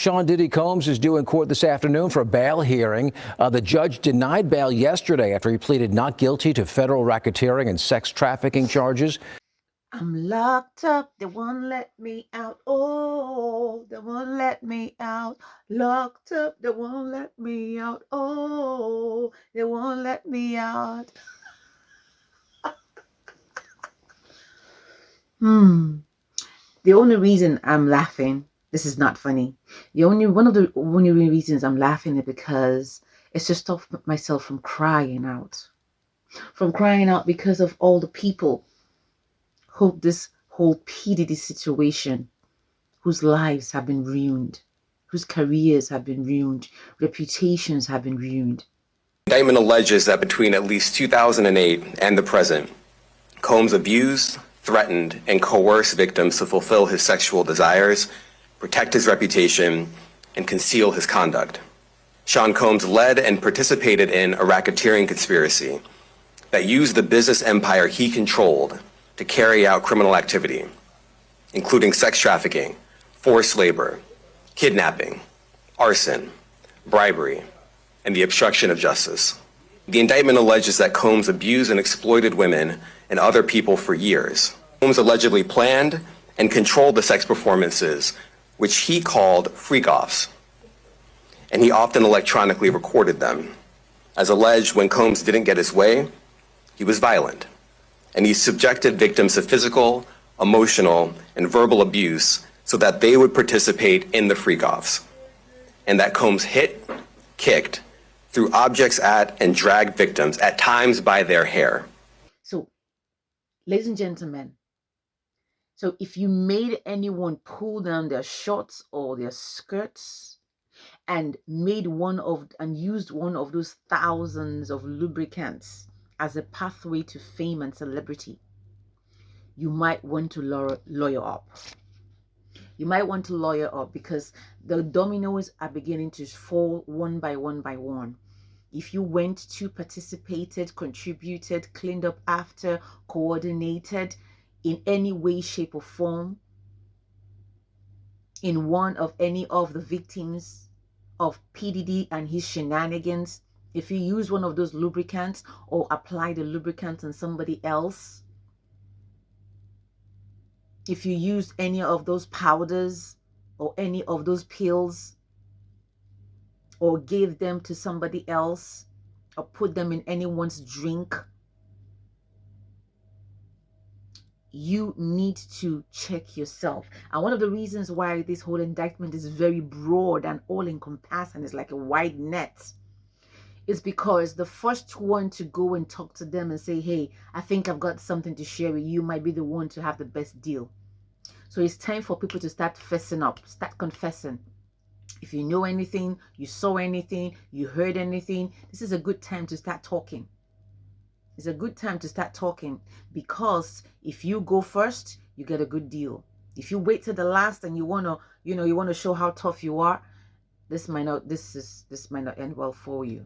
Sean Diddy Combs is due in court this afternoon for a bail hearing. The judge denied bail yesterday after he pleaded not guilty to federal racketeering and sex trafficking charges. I'm locked up, they won't let me out. Oh, they won't let me out. Locked up, they won't let me out. Oh, they won't let me out. The only reason I'm laughing, this is not funny. One of the only reasons I'm laughing is because it's to stop myself from crying out. From crying out because of all the people who this whole Diddy situation, whose lives have been ruined, whose careers have been ruined, reputations have been ruined. The indictment alleges that between at least 2008 and the present, Combs abused, threatened, and coerced victims to fulfill his sexual desires, protect his reputation, and conceal his conduct. Sean Combs led and participated in a racketeering conspiracy that used the business empire he controlled to carry out criminal activity, including sex trafficking, forced labor, kidnapping, arson, bribery, and the obstruction of justice. The indictment alleges that Combs abused and exploited women and other people for years. Combs allegedly planned and controlled the sex performances, which he called freak-offs, and he often electronically recorded them. As alleged, when Combs didn't get his way, he was violent, and he subjected victims to physical, emotional, and verbal abuse so that they would participate in the freak-offs, and that Combs hit, kicked, threw objects at, and dragged victims, at times by their hair. So, ladies and gentlemen, so if you made anyone pull down their shorts or their skirts and used one of those thousands of lubricants as a pathway to fame and celebrity, you might want to lawyer up. You might want to lawyer up because the dominoes are beginning to fall one by one by one. If you went to, participated, contributed, cleaned up after, coordinated in any way, shape, or form in one of any of the victims of PDD and his shenanigans, if you use one of those lubricants or apply the lubricant on somebody else, if you use any of those powders or any of those pills or gave them to somebody else or put them in anyone's drink, you need to check yourself. And one of the reasons why this whole indictment is very broad and all-encompassing, is like a wide net, is because the first one to go and talk to them and say, hey, I think I've got something to share with you, might be the one to have the best deal. So it's time for people to start fessing up, start confessing. If you know anything, you saw anything, you heard anything, this is a good time to start talking. It's a good time to start talking, because if you go first, you get a good deal. If you wait till the last and you want to show how tough you are, this might not end well for you.